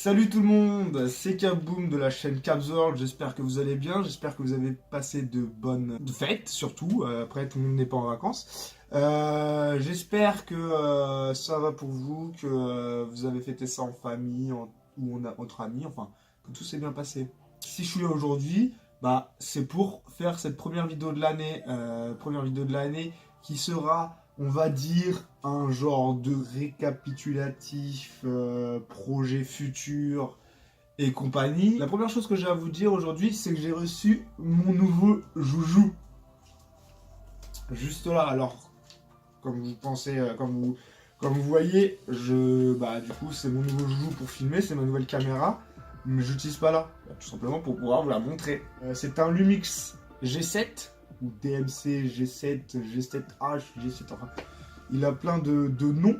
Salut tout le monde, c'est Kaboom de la chaîne Capsworld, j'espère que vous allez bien, j'espère que vous avez passé de bonnes fêtes surtout, après tout le monde n'est pas en vacances. J'espère que ça va pour vous, que vous avez fêté ça en famille ou entre amis, enfin que tout s'est bien passé. Si je suis là aujourd'hui, c'est pour faire cette première vidéo de l'année qui sera, on va dire, un genre de récapitulatif, projet futur et compagnie. La première chose que j'ai à vous dire aujourd'hui, c'est que j'ai reçu mon nouveau joujou. Juste là, alors, comme vous pensez, comme vous voyez, du coup, c'est mon nouveau joujou pour filmer, c'est ma nouvelle caméra, mais j'utilise pas là, tout simplement pour pouvoir vous la montrer. C'est un Lumix G7, ou DMC G7, G7H, G7, enfin, il a plein de noms,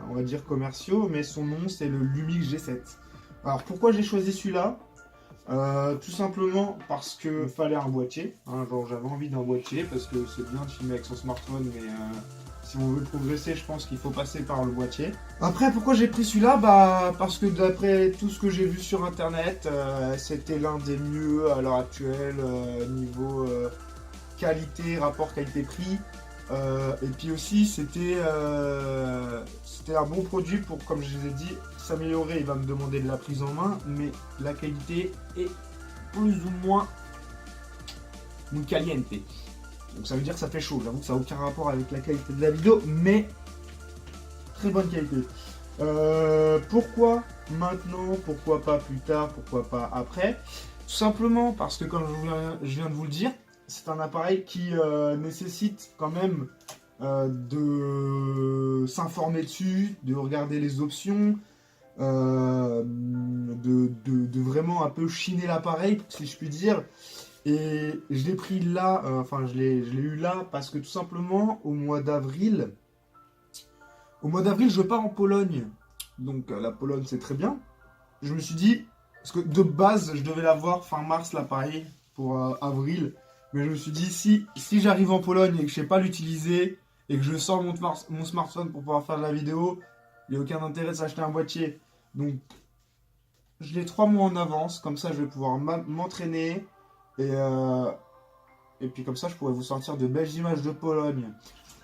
on va dire commerciaux, mais son nom c'est le Lumix G7. Alors pourquoi j'ai choisi celui-là? Tout simplement parce qu'il fallait un boîtier, hein, genre j'avais envie d'un boîtier, parce que c'est bien de filmer avec son smartphone, mais si on veut progresser, je pense qu'il faut passer par le boîtier. Après, pourquoi j'ai pris celui-là? Parce que d'après tout ce que j'ai vu sur internet, c'était l'un des mieux à l'heure actuelle, niveau qualité, rapport qualité-prix. Et puis aussi, c'était un bon produit pour, comme je vous ai dit, s'améliorer. Il va me demander de la prise en main, mais la qualité est plus ou moins caliente. Donc ça veut dire que ça fait chaud. J'avoue que ça n'a aucun rapport avec la qualité de la vidéo, mais très bonne qualité. Pourquoi maintenant? Pourquoi pas plus tard? Pourquoi pas après? Tout simplement parce que, comme je viens de vous le dire, c'est un appareil qui nécessite quand même de s'informer dessus, de regarder les options, de vraiment un peu chiner l'appareil, si je puis dire. Et je l'ai pris là, je l'ai eu là parce que tout simplement au mois d'avril, je pars en Pologne. Donc la Pologne c'est très bien. Je me suis dit, parce que de base je devais l'avoir fin mars l'appareil pour avril. Mais je me suis dit, si j'arrive en Pologne et que je sais pas l'utiliser et que je sors mon smartphone pour pouvoir faire de la vidéo, il n'y a aucun intérêt de s'acheter un boîtier. Donc je l'ai 3 mois en avance, comme ça je vais pouvoir m'entraîner et puis comme ça je pourrais vous sortir de belles images de Pologne.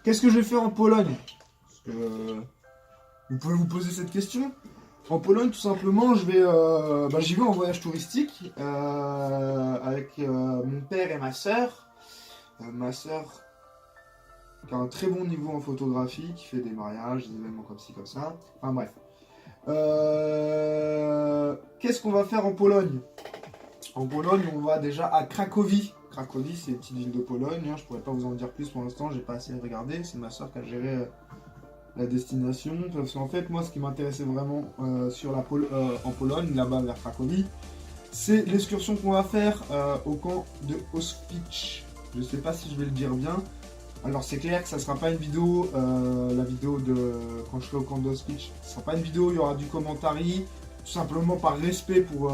Qu'est-ce que je vais faire en Pologne? Parce que vous pouvez vous poser cette question. En Pologne, tout simplement, j'y vais en voyage touristique avec mon père et ma sœur. Ma sœur qui a un très bon niveau en photographie, qui fait des mariages, des événements comme ci, comme ça. Enfin bref. Qu'est-ce qu'on va faire en Pologne? En Pologne, on va déjà à Cracovie. Cracovie, c'est une petite ville de Pologne. Hein. Je pourrais pas vous en dire plus pour l'instant, j'ai pas assez regardé. C'est ma sœur qui a géré la destination. Parce qu'en fait, moi, ce qui m'intéressait vraiment en Pologne, là-bas vers Cracovie, c'est l'excursion qu'on va faire au camp de Auschwitz. Je sais pas si je vais le dire bien. Alors c'est clair que ça sera pas une vidéo, la vidéo de quand je serai au camp d'Auschwitz, ce sera pas une vidéo, il y aura du commentary, tout simplement par respect pour,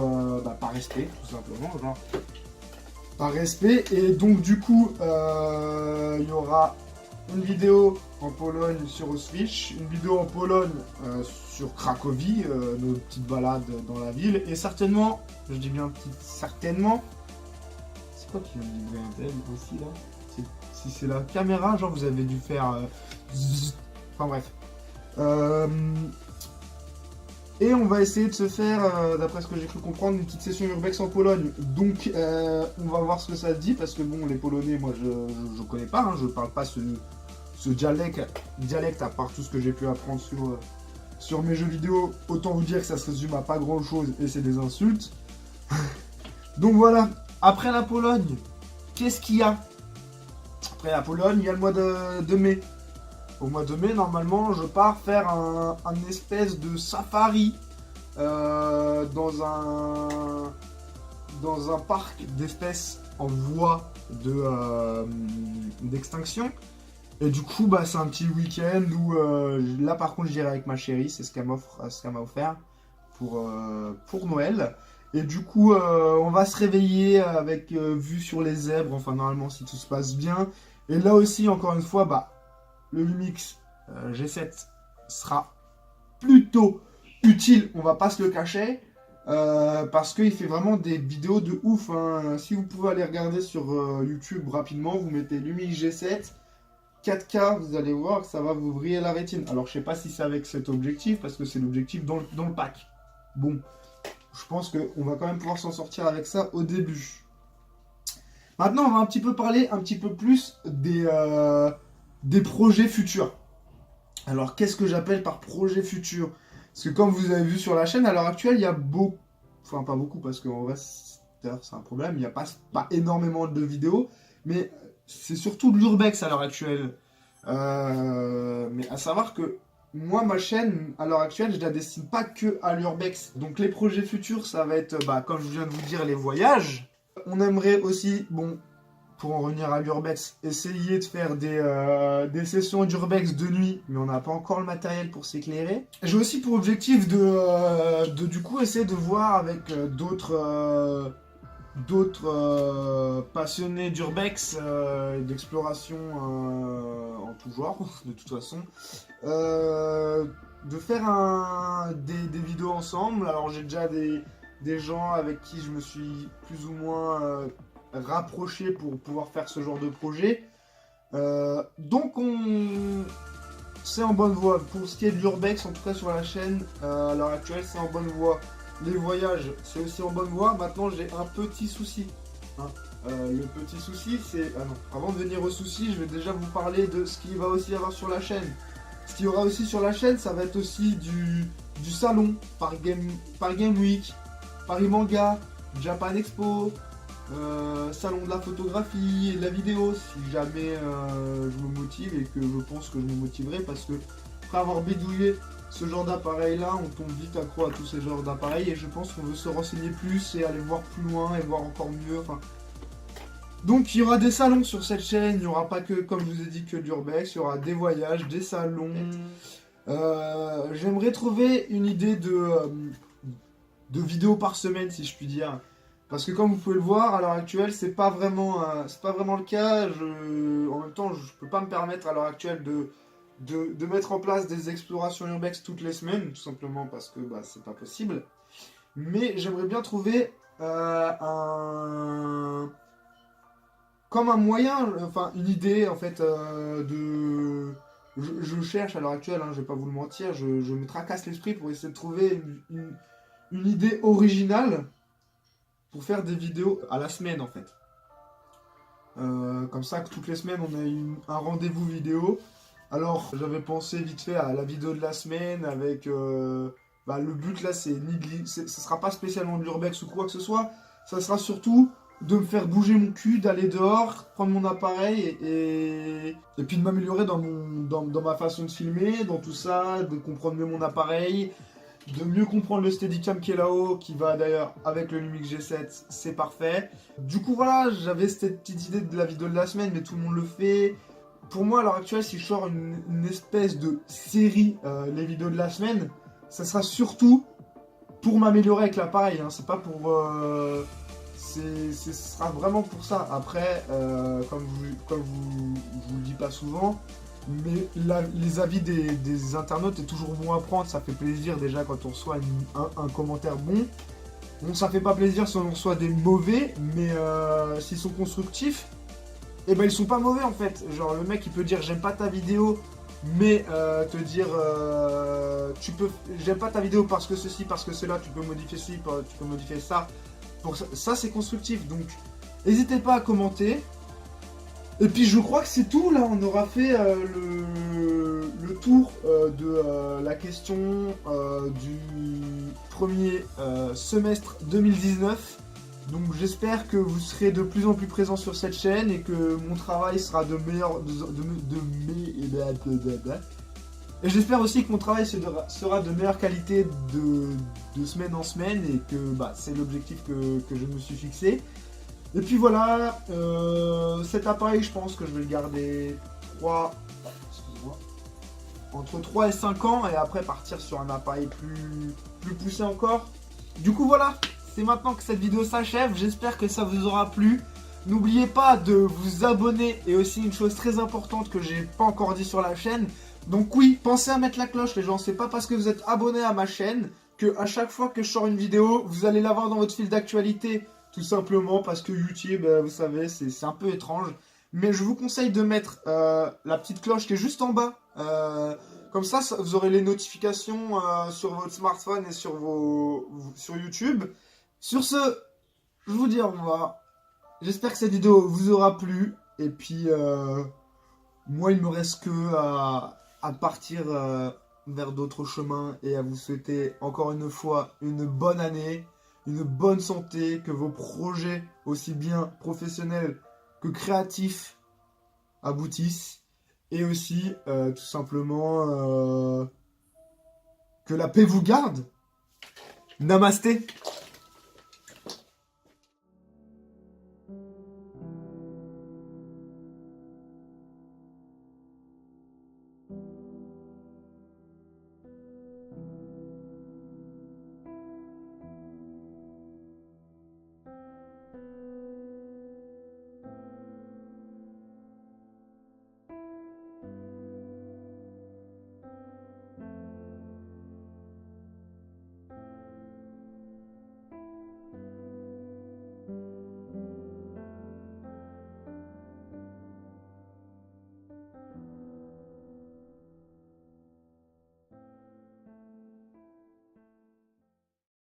par respect, tout simplement, genre, par respect, et donc du coup, il y aura une vidéo en Pologne sur Auschwitz, une vidéo en Pologne sur Cracovie, nos petites balades dans la ville, et certainement, je dis bien certainement, c'est quoi qui vient de livrer un tel aussi là? Si c'est la caméra, genre vous avez dû faire... Enfin bref. Et on va essayer de se faire, d'après ce que j'ai cru comprendre, une petite session urbex en Pologne. Donc on va voir ce que ça dit, parce que bon, les Polonais, moi je connais pas, hein, je parle pas ce dialecte à part tout ce que j'ai pu apprendre sur mes jeux vidéo. Autant vous dire que ça se résume à pas grand chose et c'est des insultes. Donc voilà, après la Pologne, qu'est-ce qu'il y a? Après la Pologne, il y a le mois de mai. Au mois de mai, normalement, je pars faire un espèce de safari dans un parc d'espèces en voie d'extinction. Et du coup, c'est un petit week-end où là, par contre, j'irai avec ma chérie. C'est ce qu'elle m'a offert pour Noël. Et du coup, on va se réveiller avec vue sur les zèbres. Enfin, normalement, si tout se passe bien. Et là aussi, encore une fois, le Lumix G7 sera plutôt utile, on va pas se le cacher. Parce qu'il fait vraiment des vidéos de ouf, hein. Si vous pouvez aller regarder sur YouTube rapidement, vous mettez Lumix G7 4K, vous allez voir que ça va vous vriller la rétine. Alors je sais pas si c'est avec cet objectif, parce que c'est l'objectif dans le pack. Bon, je pense qu'on va quand même pouvoir s'en sortir avec ça au début. Maintenant, on va un petit peu parler un petit peu plus des projets futurs. Alors, qu'est-ce que j'appelle par projet futur? Parce que comme vous avez vu sur la chaîne, à l'heure actuelle, il y a beaucoup... Enfin, pas beaucoup, parce qu'en vrai, c'est un problème. Il n'y a pas énormément de vidéos. Mais c'est surtout de l'urbex à l'heure actuelle. Mais à savoir que moi, ma chaîne, à l'heure actuelle, je la destine pas que à l'urbex. Donc, les projets futurs, ça va être, comme je viens de vous dire, les voyages. On aimerait aussi, bon... Pour en revenir à l'urbex, essayer de faire des sessions d'urbex de nuit, mais on n'a pas encore le matériel pour s'éclairer. J'ai aussi pour objectif de du coup essayer de voir avec d'autres passionnés d'urbex et d'exploration en tout genre, de toute façon, de faire des vidéos ensemble. Alors j'ai déjà des gens avec qui je me suis plus ou moins rapproché pour pouvoir faire ce genre de projet. Donc c'est en bonne voie. Pour ce qui est de l'urbex, en tout cas sur la chaîne, à l'heure actuelle, c'est en bonne voie. Les voyages, c'est aussi en bonne voie. Maintenant, j'ai un petit souci. Hein. Le petit souci, c'est... Ah non, avant de venir au souci, je vais déjà vous parler de ce qu'il va aussi y avoir sur la chaîne. Ce qu'il y aura aussi sur la chaîne, ça va être aussi du salon, par Game Week, Paris Manga, Japan Expo, salon de la photographie et de la vidéo, si jamais je me motive, et que je pense que je me motiverai, parce que après avoir bidouillé ce genre d'appareil là, on tombe vite accro à tous ces genres d'appareils, et je pense qu'on veut se renseigner plus et aller voir plus loin et voir encore mieux. Enfin, donc il y aura des salons sur cette chaîne, il n'y aura pas que, comme je vous ai dit, que l'urbex, il y aura des voyages, des salons. J'aimerais trouver une idée de vidéos par semaine, si je puis dire. Parce que comme vous pouvez le voir, à l'heure actuelle, c'est pas vraiment le cas. En même temps, je peux pas me permettre à l'heure actuelle de mettre en place des explorations urbex toutes les semaines, tout simplement parce que c'est pas possible. Mais j'aimerais bien trouver comme un moyen, enfin une idée en fait je cherche à l'heure actuelle, hein, je vais pas vous le mentir, je me tracasse l'esprit pour essayer de trouver une idée originale pour faire des vidéos à la semaine en fait. Comme ça que toutes les semaines on a un rendez-vous vidéo. Alors j'avais pensé vite fait à la vidéo de la semaine avec le but là ce sera pas spécialement de l'urbex ou quoi que ce soit, ça sera surtout de me faire bouger mon cul, d'aller dehors, prendre mon appareil et puis de m'améliorer dans ma façon de filmer, dans tout ça, de comprendre mieux mon appareil, de mieux comprendre le Steadicam qui est là-haut, qui va d'ailleurs avec le Lumix G7, c'est parfait. Du coup voilà, j'avais cette petite idée de la vidéo de la semaine, mais tout le monde le fait. Pour moi à l'heure actuelle, si je sors une espèce de série, les vidéos de la semaine, ça sera surtout pour m'améliorer avec l'appareil, hein. C'est pas pour... ce sera vraiment pour ça. Après, comme je vous le dis pas souvent, mais les avis des internautes est toujours bon à prendre. Ça fait plaisir déjà quand on reçoit un commentaire bon. Bon, ça fait pas plaisir si on reçoit des mauvais, mais s'ils sont constructifs, et ben ils sont pas mauvais en fait. Genre le mec il peut dire j'aime pas ta vidéo, mais te dire j'aime pas ta vidéo parce que ceci, parce que cela, tu peux modifier ceci, tu peux modifier ça. Pour ça c'est constructif, donc n'hésitez pas à commenter. Et puis je crois que c'est tout, là on aura fait le tour de la question du premier semestre 2019. Donc j'espère que vous serez de plus en plus présents sur cette chaîne et que mon travail sera de meilleur... Et j'espère aussi que mon travail sera de meilleure qualité de semaine en semaine, et que c'est l'objectif que je me suis fixé. Et puis voilà, cet appareil, je pense que je vais le garder entre 3 et 5 ans, et après partir sur un appareil plus poussé encore. Du coup voilà, c'est maintenant que cette vidéo s'achève, j'espère que ça vous aura plu. N'oubliez pas de vous abonner, et aussi une chose très importante que j'ai pas encore dit sur la chaîne, Donc oui, pensez à mettre la cloche les gens, c'est pas parce que vous êtes abonné à ma chaîne que à chaque fois que je sors une vidéo, vous allez l'avoir dans votre fil d'actualité. Tout simplement parce que YouTube, vous savez, c'est un peu étrange. Mais je vous conseille de mettre la petite cloche qui est juste en bas. Comme ça, vous aurez les notifications sur votre smartphone et sur YouTube. Sur ce, je vous dis au revoir. J'espère que cette vidéo vous aura plu. Et puis, moi, il me reste que à partir vers d'autres chemins et à vous souhaiter encore une fois une bonne année, une bonne santé, que vos projets, aussi bien professionnels que créatifs, aboutissent. Et aussi, tout simplement, que la paix vous garde. Namasté.